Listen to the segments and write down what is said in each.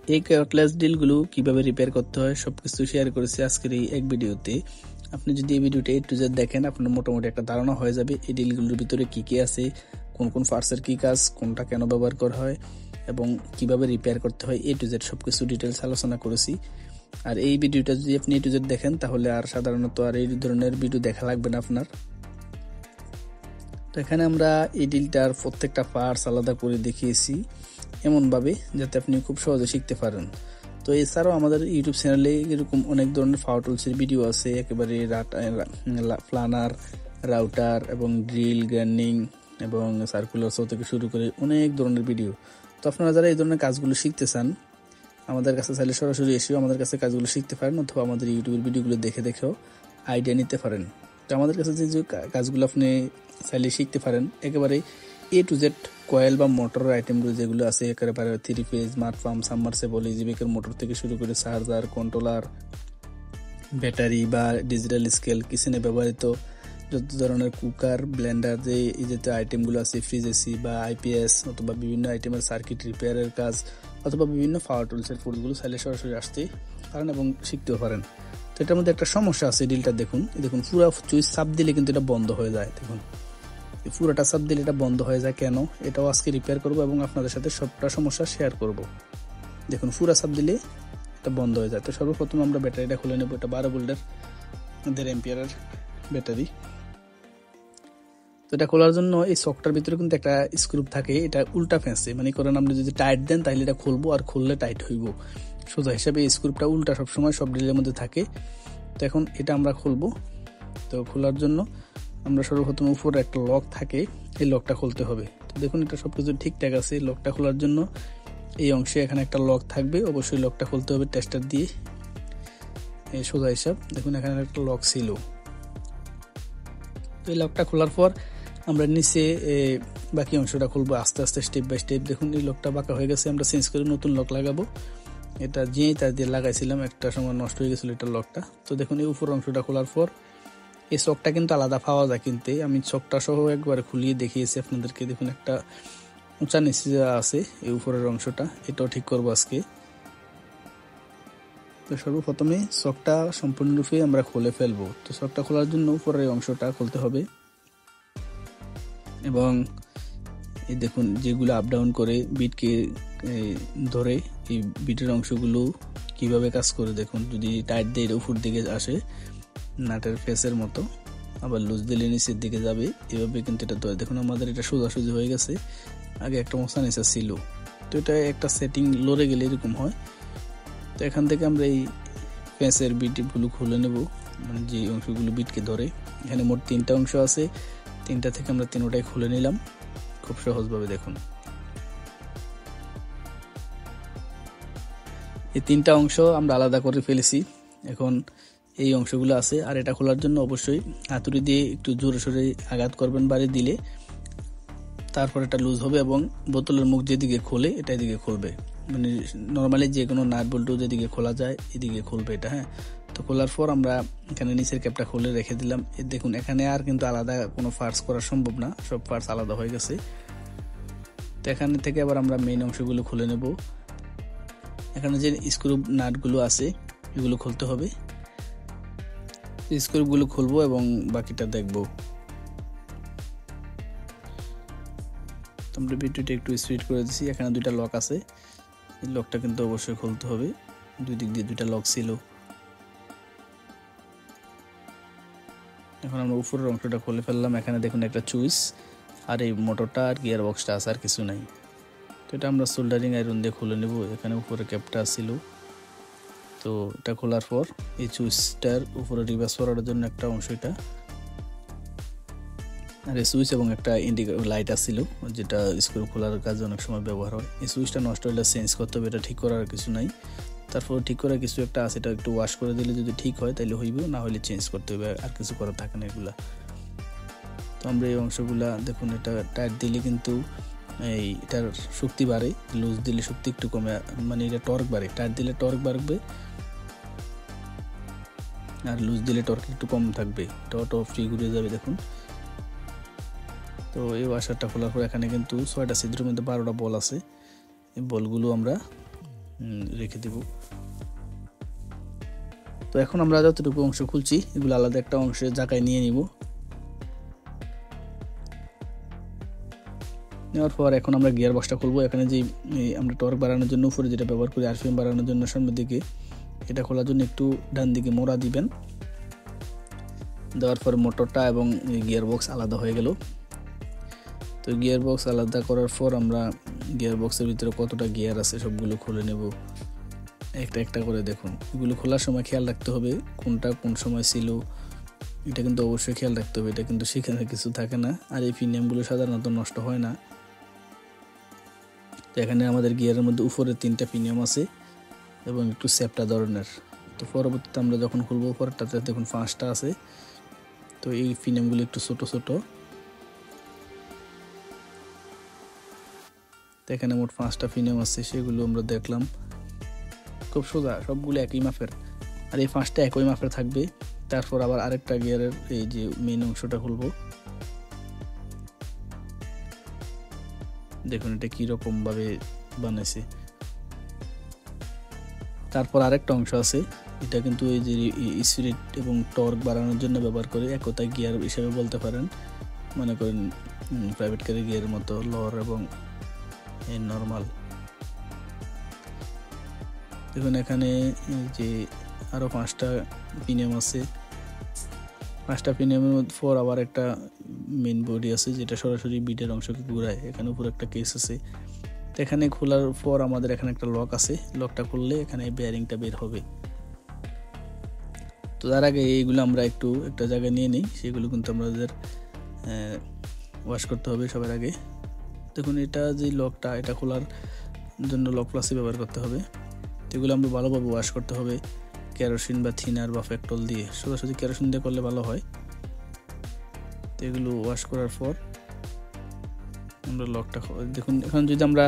এই কর্ডলেস ড্রিলগুলো কিভাবে রিপেয়ার করতে হয় সবকিছু শেয়ার করেছি আজকের এই এক ভিডিওতে। আপনি যদি এই ভিডিওটা A to Z দেখেন আপনার মোটামুটি একটা ধারণা হয়ে যাবে এই ড্রিলগুলোর ভিতরে কি কি আছে, কোন কোন পার্টসের কি কাজ, কোনটা কেন ব্যবহার করা হয় এবং কিভাবে রিপেয়ার করতে হয় A to Z সবকিছু ডিটেলস আলোচনা করেছি। আর এই ভিডিওটা যদি আপনি A to Z দেখেন তাহলে আর সাধারণত আর এই ধরনের ভিডিও দেখা লাগবে না আপনার। তো এখানে আমরা এই ড্রিলটার প্রত্যেকটা পার্টস আলাদা করে দেখিয়েছি এমনভাবে যাতে আপনি খুব সহজে শিখতে পারেন। তো এছাড়াও আমাদের ইউটিউব চ্যানেলে এরকম অনেক ধরনের পাওয়ার টুলসের ভিডিও আছে, একেবারে প্লানার, রাউটার এবং ড্রিল, গ্রাইন্ডিং এবং সার্কুলার সো থেকে শুরু করে অনেক ধরনের ভিডিও। তো আপনারা যারা এই ধরনের কাজগুলো শিখতে চান আমাদের কাছে চাইলে সরাসরি এসেও আমাদের কাছে কাজগুলো শিখতে পারেন, অথবা আমাদের ইউটিউবের ভিডিওগুলো দেখে দেখেও আইডিয়া নিতে পারেন। তো আমাদের কাছে যে কাজগুলো আপনি চাইলে শিখতে পারেন একেবারে A to Z কয়েল বা মোটরের আইটেমগুলো যেগুলো আছে একেবারে 3 ফেজ, স্মার্ট পাম্প, সাবমার্সিবল, ইজিবিকের মোটর থেকে শুরু করে চার্জার, কন্ট্রোলার, ব্যাটারি বা ডিজিটাল স্কেল, কিচেনে ব্যবহৃত যত ধরনের কুকার, ব্লেন্ডার, যে এই জাতীয় আইটেমগুলো আছে, ফ্রিজ, এসি বা আইপিএস অথবা বিভিন্ন আইটেমের সার্কিট রিপেয়ারের কাজ অথবা বিভিন্ন পাওয়ার টুলসের কোর্সগুলো চাইলে সরাসরি আসতে পারেন এবং শিখতেও পারেন। তো এটার মধ্যে একটা সমস্যা আছে, ডিলটা দেখুন পুরো সুইচ চাপ দিলে কিন্তু এটা বন্ধ হয়ে যায়। দেখুন পুরোটা চাপ দিলে এটা বন্ধ হয়ে যায় কেন, এটাও আজকে রিপেয়ার করবো এবং আপনাদের সাথে সবটা সমস্যা শেয়ার করব। দেখুন পুরো চাপ দিলে এটা বন্ধ হয়ে যায়। তো সর্বপ্রথম আমরা ব্যাটারিটা খুলে নেব। এটা 12 ভোল্টের 1.5 অ্যাম্পিয়ারের ব্যাটারি। তো এটা খোলার জন্য এই সকেটার ভিতরে কিন্তু একটা স্ক্রু থাকে, এটা উল্টা ফেঁসে, মানে করেন আপনি যদি টাইট দেন তাহলে এটা খুলবো আর খুললে টাইট হইব। সোজা হিসাবে এই স্ক্রুটা উল্টা সবসময় সব ড্রিলের মধ্যে থাকে। তো এখন এটা আমরা খুলবো। তো খোলার জন্য আমরা সর্বপ্রথম উপরে একটা লক থাকে, এই লকটা খুলতে হবে। তো দেখুন এটা সবকিছু ঠিকঠাক আছে। লকটা খোলার জন্য এই অংশে এখানে একটা লক থাকবে, অবশ্যই লকটা খুলতে হবে টেস্টার দিয়ে। এই সোজা হিসাব দেখুন এখানে একটা লক ছিল। তো এই লকটা খোলার পর আমরা নিচে বাকি অংশটা খুলবো আস্তে আস্তে, স্টেপ বাই স্টেপ। দেখুন এই লকটা বাঁকা হয়ে গেছে, আমরা চেঞ্জ করে নতুন লক লাগাবো। এটা যেই তার দিয়ে লাগাইছিলাম একটা সময় নষ্ট হয়ে গেছিলো এটার লকটা। তো দেখুন এই উপর অংশটা খোলার পর এই চকটা কিন্তু আলাদা পাওয়া যায় কিনতে, আমি চকটা সহ একবারে খুলিয়ে দেখিয়েছি আপনাদেরকে। দেখুন একটা উঁচা নিচে আছে এই উপরের অংশটা, এটাও ঠিক করবো আজকে। তো সর্বপ্রথমে চকটা সম্পূর্ণরূপে আমরা খুলে ফেলবো। তো চকটা খোলার জন্য উপরের অংশটা খুলতে হবে এবং এই দেখুন যেগুলো আপ ডাউন করে বিটকে ধরে এই বিটের অংশগুলো কিভাবে কাজ করে দেখুন। যদি টাইট দিয়ে এটা উপর দিকে আসে নাটের ফেসের মতো, আবার লুজ দিলে নিচের দিকে যাবে, এভাবে কিন্তু এটা ধরে। দেখুন আমাদের এটা সোজাসুজি হয়ে গেছে, আগে একটা মশা নিচা ছিল। তো এটা একটা সেটিং লড়ে গেলে এরকম হয়। তো এখান থেকে আমরা এই ফেসের বিটগুলো খুলে নেব, মানে যে অংশগুলো বিটকে ধরে। এখানে মোট 3টা অংশ আছে, 3টা থেকে আমরা 3টাই খুলে নিলাম খুব সহজভাবে। দেখুন এই 3টা অংশ আমরা আলাদা করে ফেলেছি। এখন এই অংশগুলো আছে, আর এটা খোলার জন্য অবশ্যই হাতুড়ি দিয়ে একটু জোরে সোরে আঘাত করবেন, বাড়ি দিলে তারপর এটা লুজ হবে এবং বোতলের মুখ যেদিকে খোলে এটা এদিকে খুলবে। মানে নর্মালি যে কোনো নাট বল্টু যেদিকে খোলা যায় এদিকে খুলবে এটা। হ্যাঁ, তো খোলার পর আমরা এখানে নিচের ক্যাপটা খুলে রেখে দিলাম। দেখুন এখানে আর কিন্তু আলাদা কোনো পার্টস করা সম্ভব না, সব পার্টস আলাদা হয়ে গেছে। তো এখানে থেকে আবার আমরা মেইন অংশগুলো খুলে নেব। এখানে যে স্ক্রু নাটগুলো আছে এগুলো খুলতে হবে। স্ক্রুগুলো খুলবো এবং বাকিটা দেখবো। আমরা ভিডিওটা একটু স্পিড করে দিচ্ছি। এখানে 2টা লক আছে, এই লকটা কিন্তু অবশ্যই খুলতে হবে, দুই দিক দিয়ে 2টা লক ছিল। এখন আমরা উপরের অংশটা খুলে ফেললাম। এখানে দেখুন একটা সুইচ আর এই মোটরটা আর গিয়ার বক্সটা আছে, আর কিছু নাই। তো এটা আমরা সোল্ডারিং আয়রন দিয়ে খুলে নেব। এখানে উপরে ক্যাপটা ছিল, তো এটা খোলার পর এই সুইচটার উপরে রিভার্স করার জন্য একটা অংশ এটা, আর এই সুইচ এবং একটা ইন্ডিকেটর লাইট আসছিল যেটা স্ক্রু খোলার কাজে অনেক সময় ব্যবহার হয়। এই সুইচটা নষ্ট হলে চেঞ্জ করতে হবে, এটা ঠিক করার কিছু নাই। তারপর ঠিক করার কিছু একটা আছে, এটা একটু ওয়াশ করে দিলে যদি ঠিক হয় তাহলে হইব, না হলে চেঞ্জ করতে হবে, আর কিছু করার থাকে না এগুলা। তো আমরা এই অংশগুলা দেখুন এটা টাইট দিলে কিন্তু এটার শক্তি বাড়ে, লুজ দিলে শক্তি একটু কমে, মানে এটা টর্ক বাড়ে। টাইট দিলে টর্ক বাড়বে আর লুজ দিলে টর্ক একটু কম থাকবে, এটা অটো ফ্রি ঘুরে যাবে। দেখুন তো এই ওয়াশারটা খোলার পর এখানে কিন্তু 6টা ছিদ্রের মধ্যে 12টা বল আছে। এই বলগুলো আমরা রেখে দেব। তো এখন আমরা যতটুকু অংশ খুলছি এগুলো আলাদা একটা অংশের জায়গায় নিয়ে নিব। নেওয়ার পর এখন আমরা গিয়ার বক্সটা খুলবো। এখানে যে আমরা টর্ক বাড়ানোর জন্য উপরে যেটা ব্যবহার করি আরপিএম বাড়ানোর জন্য সামনের দিকে, এটা খোলার জন্য একটু ডান দিকে মোড়া দিবেন। দেওয়ার পর মোটরটা এবং গিয়ার বক্স আলাদা হয়ে গেল। তো গিয়ার বক্স আলাদা করার পর আমরা গিয়ার বক্সের ভিতরে কতটা গিয়ার আছে সবগুলো খুলে নেব একটা একটা করে। দেখুন এগুলো খোলার সময় খেয়াল রাখতে হবে কোনটা কোন সময় ছিল, এটা কিন্তু অবশ্যই খেয়াল রাখতে হবে। এটা কিন্তু সেখানে কিছু থাকে না, আর এই পিনিয়ামগুলো সাধারণত নষ্ট হয় না। তো এখানে আমাদের গিয়ারের মধ্যে উপরে 3টা পিনিয়াম আছে এবং একটু সেপটা ধরনের। তো পরবর্তীতে আমরা যখন খুলবো পরেরটাতে দেখুন 5টা আছে। তো এই পিনিয়ামগুলো একটু ছোট ছোট। তো এখানে মোট 5টা পিনিয়াম আছে, সেগুলো আমরা দেখলাম। খুব সোজা, সবগুলো একই মাপের, আর এই 5টা একই মাপের থাকবে। তারপর আবার আরেকটা গিয়ারের এই যে মেইন অংশটা খুলবো। দেখুন এটা কিরকম ভাবে বানাইছে। তারপর আরেকটা অংশ আছে, এটা কিন্তু এই যে স্পিড এবং টর্ক বাড়ানোর জন্য ব্যবহার করে, একতা গিয়ার হিসেবে বলতে পারেন। মনে করেন প্রাইভেট কারের গিয়ারের মতো লোয়ার এবং নর্মাল। দেখুন এখানে যে আরো 5টা পিনিয়াম আছে। 5টা পিনিয়ামের মধ্যে পর আবার একটা মেইন বডি আছে যেটা সরাসরি বিটের অংশকে ঘুরায়। এখানে উপরে একটা কেস আছে। তো এখানে খোলার পর আমাদের এখানে একটা লক আছে, লকটা খুললে এখানে বেয়ারিংটা বের হবে। তো তার আগে এইগুলো আমরা একটু একটা জায়গায় নিয়ে নিই, সেগুলো কিন্তু আমাদের ওয়াশ করতে হবে সবার আগে। দেখুন এটা যে লকটা, এটা খোলার জন্য লক প্লাসই ব্যবহার করতে হবে। তো এগুলো আমরা ভালোভাবে ওয়াশ করতে হবে কেরোসিন বা থিনার বা ফেক্টল দিয়ে। সোজাসুজি কেরোসিন দিয়ে করলে ভালো হয়। তো এগুলো ওয়াশ করার পর আমরা লকটা দেখুন, এখন যদি আমরা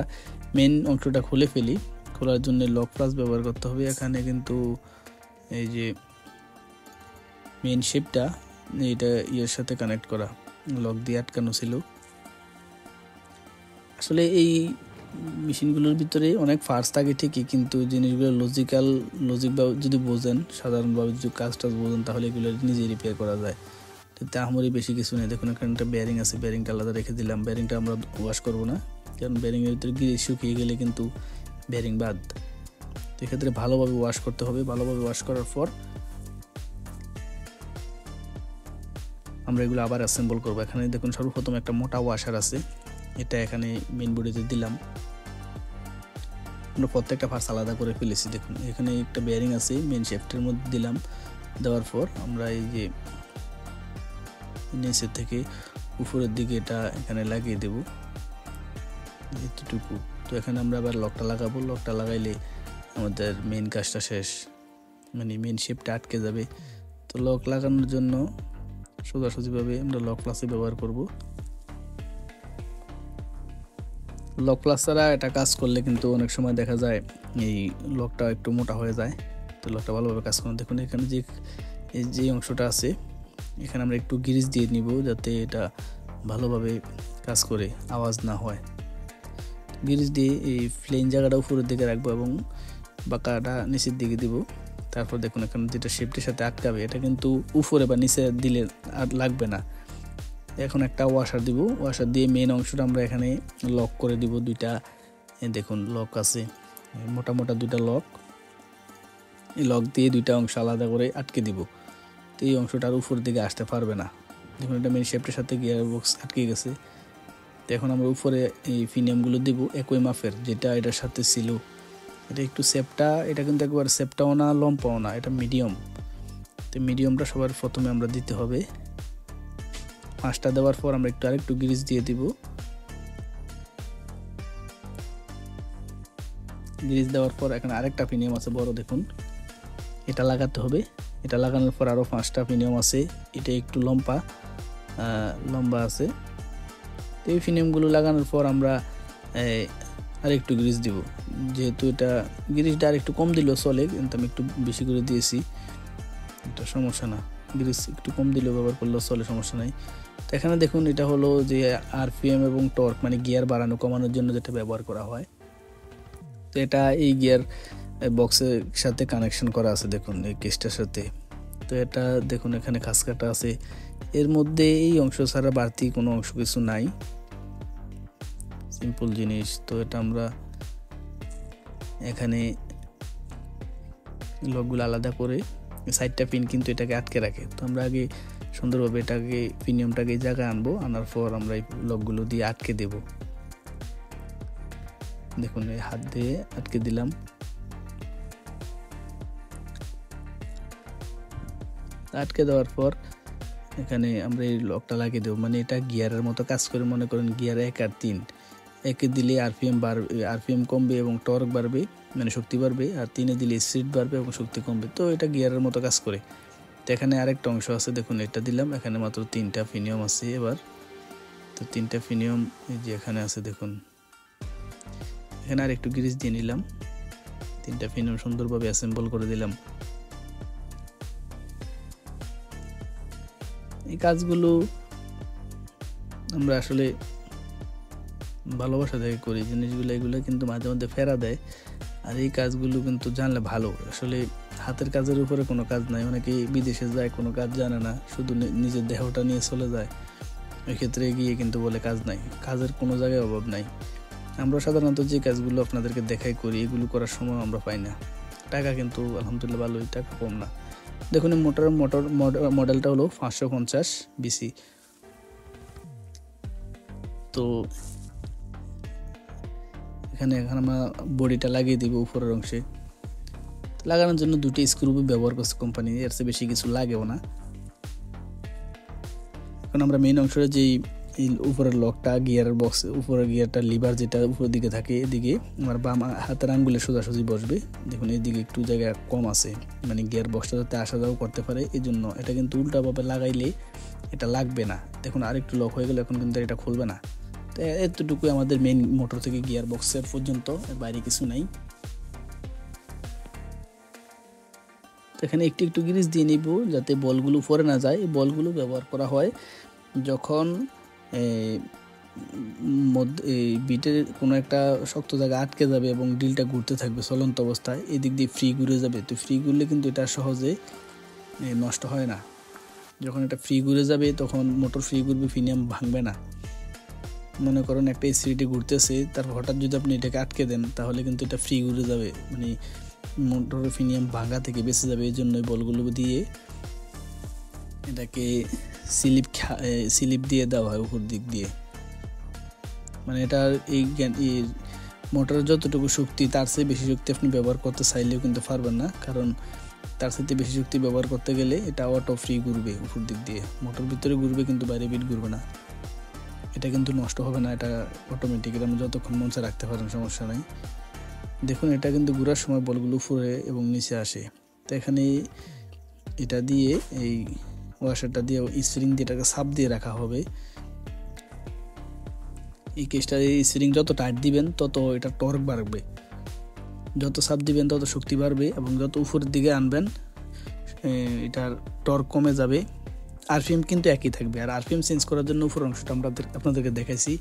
মেন অংশটা খুলে ফেলি, খোলার জন্য লক প্লাস ব্যবহার করতে হবে। এখানে কিন্তু এই যে মেন শেপটা এটা ইয়ের সাথে কানেক্ট করা, লক দিয়ে আটকানো ছিল। আসলে এই মেশিনগুলোর ভিতরে অনেক ফার্স থাকে ঠিকই, কিন্তু জিনিসগুলো লজিক যদি বোঝেন, সাধারণভাবে যদি কাজটা বোঝেন, তাহলে এগুলো নিজে রিপেয়ার করা যায়। তো আমারই বেশি কিছু নেই। দেখুন এখানে একটা বেয়ারিং আছে, বেয়ারিংটা আলাদা রেখে দিলাম। বেয়ারিংটা আমরা ওয়াশ করবো না, কারণ বেয়ারিংয়ের ভিতরে গিয়ে শুকিয়ে গেলে কিন্তু বেয়ারিং বাদ। তো এক্ষেত্রে ভালোভাবে ওয়াশ করতে হবে। ভালোভাবে ওয়াশ করার পর আমরা এগুলো আবার অ্যাসেম্বল করবো। এখানে দেখুন সর্বপ্রথম একটা মোটা ওয়াশার আছে, এটা এখানে মেইন বডিতে দিলাম। আমরা প্রত্যেকটা পার্টস আলাদা করে ফেলেছি। দেখুন এখানে একটা বেয়ারিং আছে, মেইন শেফটের মধ্যে দিলাম। দেওয়ার পর আমরা এই যে নিচের থেকে উপরের দিকে এটা এখানে লাগিয়ে দেব এতটুকু। তো এখানে আমরা আবার লকটা লাগাবো। লকটা লাগাইলে আমাদের মেইন কাজটা শেষ, মানে মেইন শেপটা আটকে যাবে। তো লক লাগানোর জন্য সোজাসুজিভাবে আমরা লক প্লাসে ব্যবহার করব। লক প্লাস ছাড়া এটা কাজ করলে কিন্তু অনেক সময় দেখা যায় এই লকটা একটু মোটা হয়ে যায়। তো লকটা ভালোভাবে কাজ করুন। দেখুন এখানে যে অংশটা আছে, এখানে আমরা একটু গ্রিজ দিয়ে নিব যাতে এটা ভালোভাবে কাজ করে, আওয়াজ না হয়। গ্রিজ দিয়ে এই প্লেন জায়গাটা উপরের দিকে রাখবো এবং বাঁকাটা নিচের দিকে দিব। তারপর দেখুন এখানে যেটা শেপটির সাথে আটকাবে, এটা কিন্তু উপরে বা নিচে দিলে আর লাগবে না। এখন একটা ওয়াশার দিব, ওয়াশার দিয়ে মেন অংশটা আমরা এখানে লক করে দিব। দুইটা দেখুন লক আছে, মোটা মোটা দুইটা লক। এই লক দিয়ে দুইটা অংশ আলাদা করে আটকে দিব। তো এই অংশটার উপর দিকে আসতে পারবে না। দেখুন এটা মেন শেপটির সাথে গিয়ার বক্স আটকে গেছে। তো এখন আমরা উপরে এই পিনিয়ামগুলো দিব একই মাপের, যেটা এটার সাথে ছিল। এটা একটু সেপটা, এটা কিন্তু একবার সেপটাও না লম্পাও না, এটা মিডিয়াম। তো মিডিয়ামটা সবার প্রথমে আমরা দিতে হবে। 5টা দেওয়ার পর আমরা আরেকটু গ্রিজ দিয়ে দিব। গ্রিজ দেওয়ার পর এখানে আরেকটা পিনিয়াম আছে বড়, দেখুন এটা লাগাতে হবে। এটা লাগানোর পর আরও 5টা পিনিয়াম আছে, এটা একটু লম্বা আছে। তো এই পিনিয়ামগুলো লাগানোর পর আমরা আরেকটু গ্রিজ দিব। যেহেতু এটা গ্রিজটা আর একটু কম দিলেও চলে, কিন্তু আমি একটু বেশি করে দিয়েছি, এটা সমস্যা না। গ্রিজ একটু কম দিলেও ব্যবহার করলেও চলে, সমস্যা নাই। তো এখানে দেখুন এটা হলো যে আরপিএম এবং টর্ক, মানে গিয়ার বাড়ানো কমানোর জন্য যেটা ব্যবহার করা হয়। তো এটা এই গিয়ার বক্সের সাথে কানেকশন করা আছে, দেখুন এই কেসটার সাথে। তো এটা দেখুন এখানে খাস কাটা আছে, এর মধ্যে এই অংশ ছাড়া বাড়তি কোনো অংশ কিছু নাই, সিম্পল জিনিস। তো এটা আমরা এখানে লকগুলো আলাদা করে সাইডটা পিন কিন্তু এটাকে আটকে রাখে। তো আমরা আগে সুন্দরভাবে এটাকে পিনিয়মটাকে এই জায়গায় আনবো, আনার পর আমরা এই লকগুলো দিয়ে আটকে দেব। দেখুন এই হাত দিয়ে আটকে দিলাম। আটকে দেওয়ার পর এখানে আমরা এই লকটা লাগিয়ে দেবো, মানে এটা গিয়ারের মতো কাজ করে। মনে করেন গিয়ার 1 আর 3, 1-এ দিলে আরপিএম কমবে এবং টর্ক বাড়বে, মানে শক্তি বাড়বে, আর 3-এ দিলে স্পিড বাড়বে এবং শক্তি কমবে। তো এটা গিয়ারের মতো কাজ করে। তো এখানে আরেকটা অংশ আছে, দেখুন এটা দিলাম, এখানে মাত্র 3টা ফিনিয়ম আছে এবার। তো 3টা ফিনিয়ম এই যে এখানে আছে, দেখুন এখানে আর একটু গ্রিস দিয়ে নিলাম, 3টা ফিনিয়ম সুন্দরভাবে অ্যাসেম্বল করে দিলাম। এই কাজগুলো আমরা আসলে ভালোবাসা থেকে করি জিনিসগুলো, এগুলো কিন্তু মাঝে মধ্যে ফেরা দেয়। আর এই কাজগুলো কিন্তু জানলে ভালো, আসলে হাতের কাজের উপরে কোনো কাজ নাই। অনেকেই বিদেশে যায়, কোনো কাজ জানে না, শুধু নিজের দেহটা নিয়ে চলে যায়, ওই ক্ষেত্রে গিয়ে কিন্তু বলে কাজ নাই। কাজের কোনো জায়গায় অভাব নাই। আমরা সাধারণত যে কাজগুলো আপনাদেরকে দেখাই করি, এগুলো করার সময় আমরা পাই না। টাকা কিন্তু আলহামদুলিল্লাহ ভালোই, টাকা কম না। দেখুন এই মডেলটা হলো 550 বিসি। তো এখানে আমরা বডিটা লাগিয়ে দিব উপরের অংশে। লাগানোর জন্য 2টি স্ক্রু ব্যবহার করছে কোম্পানি, এর চেয়ে বেশি কিছু লাগেও না। এখন আমরা মেইন অংশে যেই উপরের লকটা, গিয়ারের বক্স উপরের গিয়ারটা লিভার যেটা উপরের দিকে থাকে, এদিকে আমার বাম হাতের আঙ্গুলে সোজাসুজি বসবে। দেখুন এইদিকে একটু জায়গা কম আছে, মানে গিয়ার বক্সটা যাতে আসা যাওয়া করতে পারে এই জন্য। এটা কিন্তু উল্টাভাবে লাগাইলে এটা লাগবে না। দেখুন আরেকটু লক হয়ে গেলে এখন কিন্তু এটা খুলবে না। তো এতটুকুই আমাদের মেইন মোটর থেকে গিয়ার বক্সের পর্যন্ত, এর বাইরে কিছু নাই। এখানে একটু একটু গ্রিস দিয়ে নিব যাতে বলগুলো পরে না যায়। এই বলগুলো ব্যবহার করা হয় যখন বিটের কোনো একটা শক্ত জায়গা আটকে যাবে এবং ডিলটা ঘুরতে থাকবে চলন্ত অবস্থায়, এদিক দিয়ে ফ্রি ঘুরে যাবে। তো ফ্রি ঘুরলে কিন্তু এটা সহজে নষ্ট হয় না। যখন এটা ফ্রি ঘুরে যাবে তখন মোটর ফ্রি ঘুরবে, ফিনিয়াম ভাঙবে না। মনে করেন একটা স্পিডে ঘুরতেছে, তারপর হঠাৎ যদি আপনি এটাকে আটকে দেন তাহলে কিন্তু এটা ফ্রি ঘুরে যাবে, মানে মোটরের ফিনিয়াম ভাঙা থেকে বেঁচে যাবে। এই জন্য বলগুলো দিয়ে এটাকে স্লিপ দিয়ে দেওয়া হয় উপর দিক দিয়ে। মানে এটা এই মোটরের যতটুকু শক্তি, তার চেয়ে বেশি শক্তি আপনি ব্যবহার করতে চাইলেও কিন্তু পারবেন না, কারণ তার সাথে বেশি শক্তি ব্যবহার করতে গেলে এটা অটো ফ্রি ঘুরবে উপর দিক দিয়ে, মোটর ভিতরে ঘুরবে কিন্তু বাইরে বিট ঘুরবে না। এটা কিন্তু নষ্ট হবে না, এটা অটোমেটিক, এটা যতক্ষণ মঞ্চে রাখতে পারেন সমস্যা নাই। দেখুন এটা কিন্তু ঘোরার সময় বলগুলো উপরে এবং নিচে আসে। তো এখানে এটা দিয়ে এই ওয়াশারটা দিয়ে স্প্রিং দিয়ে এটাকে চাপ দিয়ে রাখা হবে। এই কেসটা এই স্প্রিং যত টাইট দিবেন তত এটা টর্ক বাড়বে, যত চাপ দিবেন তত শক্তি বাড়বে, এবং যত উপরের দিকে আনবেন এটার টর্ক কমে যাবে। আরপিএম কিন্তু একই থাকবে। আর আরপিএম চেঞ্জ করার জন্য উপর অংশটা আমরা আপনাদেরকে দেখাইছি।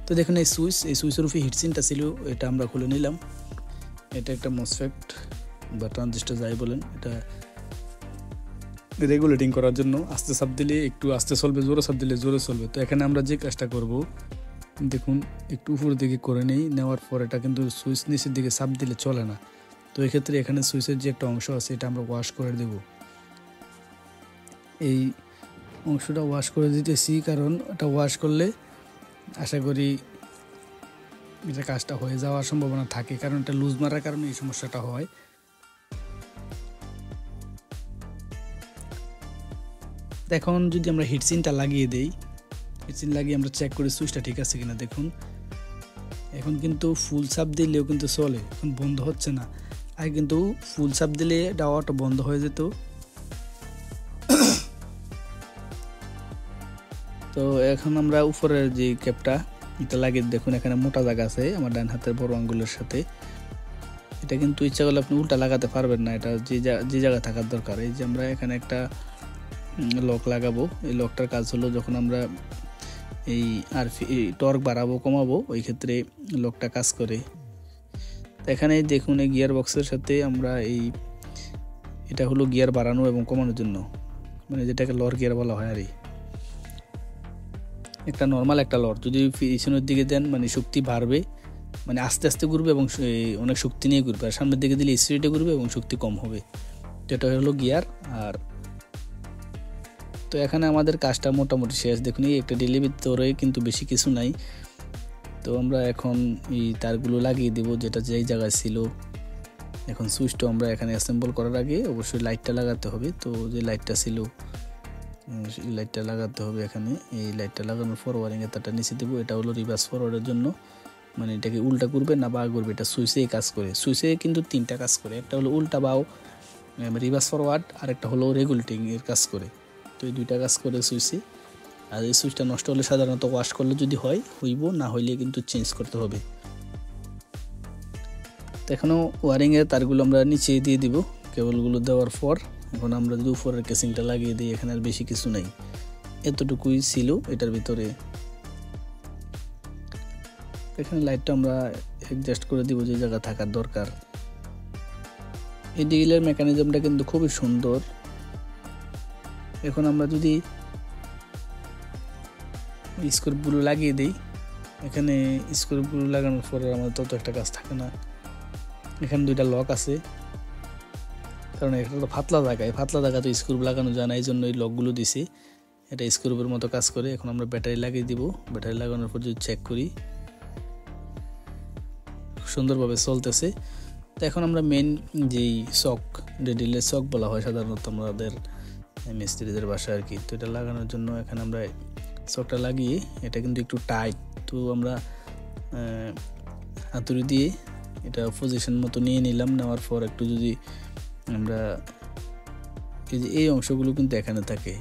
তো দেখুন এই সুইচের উপরে হিটসিনটা ছিল, এটা আমরা খুলে নিলাম। এটা একটা মসফেট বা ট্রানজিস্টর যাই বলেন, এটা রেগুলেটিং করার জন্য। আস্তে চাপ দিলে একটু আস্তে চলবে, জোরে চাপ দিলে জোরে চলবে। তো এখানে আমরা যে কাজটা করব, দেখুন একটু উপরের দিকে করে নেওয়ার পর এটা কিন্তু সুইচ নিচের দিকে চাপ দিলে চলে না। তো এক্ষেত্রে এখানে সুইচের যে একটা অংশ আছে এটা আমরা ওয়াশ করে দেব। এই অংশটা ওয়াশ করে দিতেছি, কারণ এটা ওয়াশ করলে আশা করি এটা কাজটা হয়ে যাওয়ার সম্ভাবনা থাকে, কারণ এটা লুজ মারার কারণে এই সমস্যাটা হয়। এখন যদি আমরা হিটসিনটা লাগিয়ে দেই, হিটসিন লাগিয়ে আমরা চেক করি সুইচটা ঠিক আছে কিনা। দেখুন এখন কিন্তু ফুল চাপ দিলেও কিন্তু চলে, এখন বন্ধ হচ্ছে না। আগে কিন্তু ফুল চাপ দিলে এটা অটো বন্ধ হয়ে যেত। তো এখন আমরা উপরের যে ক্যাপটা এটা লাগিয়ে দেখুন, এখানে মোটা জায়গা আছে আমার ডান হাতের বড় আঙ্গুলের সাথে। এটা কিন্তু ইচ্ছা করলে আপনি উল্টা লাগাতে পারবেন না, এটা যে জায়গা থাকার দরকার। এই যে আমরা এখানে একটা লক লাগাবো, এই লকটার কাজ হলো যখন আমরা এই টর্ক বাড়াবো কমাবো ওই ক্ষেত্রে লকটা কাজ করে। এখানে দেখুন এই গিয়ার বক্সের সাথে আমরা এটা হলো গিয়ার বাড়ানো এবং কমানোর জন্য, মানে যেটাকে লর গিয়ার বলা হয়। আর একটা নর্মাল একটা লর যদি পিছনের দিকে দেন মানে শক্তি বাড়বে, মানে আস্তে আস্তে ঘুরবে এবং অনেক শক্তি নিয়ে ঘুরবে। আর সামনের দিকে দিলে স্পিডে ঘুরবে এবং শক্তি কম হবে। যেটা হলো গিয়ার। আর তো এখানে আমাদের কাজটা মোটামুটি শেষ। দেখুন এই একটা ডেলির ভিতরে কিন্তু বেশি কিছু নাই। তো আমরা এখন এই তারগুলো লাগিয়ে দেবো যেটা যেই জায়গায় ছিল। এখন সুইচটা আমরা এখানে অ্যাসেম্বল করার আগে অবশ্যই লাইটটা লাগাতে হবে। তো যে লাইটটা ছিল লাইটটা লাগাতে হবে এখানে। এই লাইটটা লাগানোর পর ওয়ারিংয়ের তারটা নিচে দেবো। এটা হলো রিভার্স ফরওয়ার্ডের জন্য, মানে এটাকে উল্টা করবে না বা করবে, এটা সুইচে কাজ করে। সুইচে কিন্তু 3টা কাজ করে, একটা হলো উল্টা বাও রিভার্স ফরওয়ার্ড, আর একটা হলো রেগুলেটিং এর কাজ করে। তো এই 2টা কাজ করে সুইচে। আর এই সুইচটা নষ্ট হলে সাধারণত ওয়াশ করলে যদি হইব, না হইলে কিন্তু চেঞ্জ করতে হবে। তো এখনও ওয়ারিংয়ের তারগুলো আমরা নিচে দিয়ে দিব কেবলগুলো দেওয়ার পর। এখন আমরা যদি উপরের কেসিংটা লাগিয়ে দিই, এখানে আর বেশি কিছু নেই, এতটুকুই ছিল এটার ভিতরে। এখানে লাইটটা আমরা অ্যাডজাস্ট করে দিব যে জায়গা থাকার দরকার। এই ডিলের মেকানিজমটা কিন্তু খুবই সুন্দর। এখন আমরা যদি স্ক্রুগুলো লাগিয়ে দিই, এখানে স্ক্রুগুলো লাগানোর পরে আমাদের তত একটা কাজ থাকে না। এখানে 2টা লক আছে, কারণ এটা তো ফাতলা জায়গা তো স্ক্রু লাগানো যায় না, এই জন্য এই লকগুলো দিছি। এটা স্ক্রুর মতো কাজ করে। এখন আমরা ব্যাটারি লাগিয়ে দিব। ব্যাটারি লাগানোর পর যদি চেক করি, সুন্দরভাবে চলতেছে। তো এখন আমরা মেন যেই চক, ডিলের চক বলা হয় সাধারণত আমাদের মিস্ত্রিদের বাসায় আর কি। তো এটা লাগানোর জন্য এখানে আমরা চকটা লাগিয়ে, এটা কিন্তু একটু টাইট, তো আমরা হাতুড়ি দিয়ে এটা পজিশন মতো নিয়ে নিলাম। নেওয়ার পর একটু যদি আমরা এই অংশগুলো কিন্তু এখানে থাকে,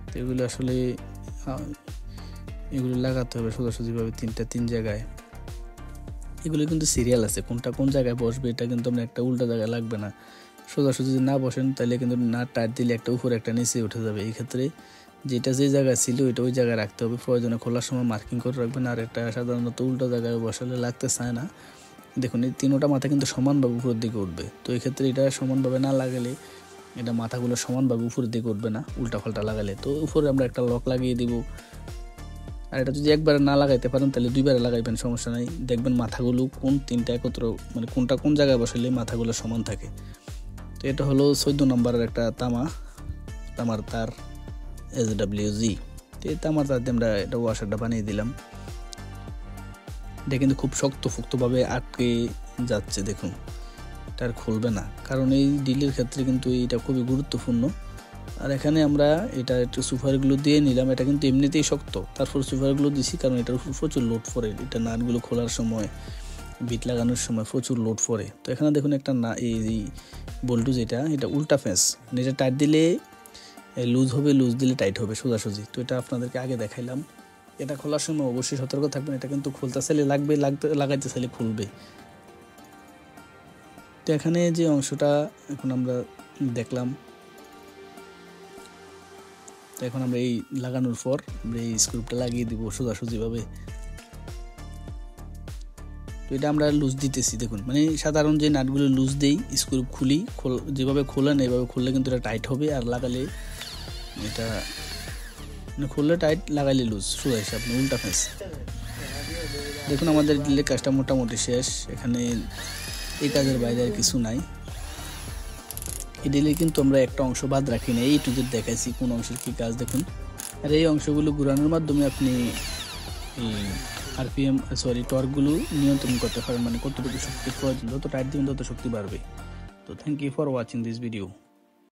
তো এগুলো আসলে এগুলো লাগাতে হবে সোজাসুজিভাবে 3 জায়গায়। এগুলো কিন্তু সিরিয়াল আছে, কোনটা কোন জায়গায় বসবে, এটা কিন্তু আমরা একটা উল্টা জায়গায় লাগবে না। সোজাসুজি যদি না বসেন তাহলে কিন্তু না টাইট দিলে একটা উপরে একটা নিচে উঠে যাবে। এই ক্ষেত্রে যেটা যে জায়গায় ছিল এটা ওই জায়গায় রাখতে হবে। প্রয়োজনে খোলার সময় মার্কিং করে রাখবেন। আর একটা সাধারণত উল্টো জায়গায় বসালে লাগতে চায় না। দেখুন এই 3টা মাথা কিন্তু সমানভাবে উপরের দিকে উঠবে। তো এই ক্ষেত্রে এটা সমানভাবে না লাগালে, এটা মাথাগুলো সমানভাবে উপরের দিকে উঠবে না উল্টা পাল্টা লাগালে। তো উপরে আমরা একটা লক লাগিয়ে দিব। আর এটা যদি একবারে না লাগাইতে পারেন তাহলে 2বারে লাগাইবেন, সমস্যা নাই। দেখবেন মাথাগুলো কোন 3টা একত্র, মানে কোনটা কোন জায়গায় বসালে মাথাগুলো সমান থাকে। তো এটা হলো 14 নম্বরের একটা তামার তার SWG। তো এই তামার তার দিয়ে আমরা এটা ওয়াশারটা বানিয়ে দিলাম। এটা কিন্তু খুব শক্তভাবে আটকে যাচ্ছে, দেখুন এটা আর খুলবে না, কারণ এই ডিলের ক্ষেত্রে কিন্তু এটা খুবই গুরুত্বপূর্ণ। আর এখানে আমরা এটা একটু সুপারগুলো দিয়ে নিলাম। এটা কিন্তু এমনিতেই শক্ত, তারপর সুপারগুলো দিছি কারণ এটার উপর প্রচুর লোড পড়ে। এটা নাটগুলো খোলার সময়, বিট লাগানোর সময় প্রচুর লোড পড়ে। তো এখানে দেখুন একটা এই বল্টু এটা উল্টা ফেস, এটা টাইট দিলে লুজ হবে, লুজ দিলে টাইট হবে সোজাসুজি। তো এটা আপনাদেরকে আগে দেখাইলাম। এটা খোলার সময় অবশ্যই সতর্ক থাকবেন। এটা কিন্তু খুলতে চাইলে লাগাইতে চাইলে খুলবে। তো এখানে যে অংশটা এখন আমরা দেখলাম, তো এখন আমরা এই লাগানোর পর আমরা এই স্ক্রুটা লাগিয়ে দিব সোজাসুজিভাবে। তো এটা আমরা লুজ দিতেছি, দেখুন মানে সাধারণ যে নাটগুলো লুজ দেই স্ক্রু খুলি, যেভাবে খোলেন এইভাবে খুললে কিন্তু এটা টাইট হবে। আর লাগালে এটা মানে খুললে টাইট, লাগাইলে লুজ, সোজা হিসাব উল্টা ফেস। দেখুন আমাদের ডিলের কাজটা মোটামুটি শেষ। এখানে এই কাজের বাইরে আর কিছু নাই। এই ডিলে কিন্তু আমরা একটা অংশ বাদ রাখি না, এই টু জেড দেখাইছি কোন অংশের কি কাজ। দেখুন আর এই অংশগুলো ঘুরানোর মাধ্যমে আপনি টর্কগুলো নিয়ন্ত্রণ করতে পারেন, মানে কতটুকু শক্তি প্রয়োজন, যত টাইট দিবেন তত শক্তি বাড়বে। তো thank you for watching this video.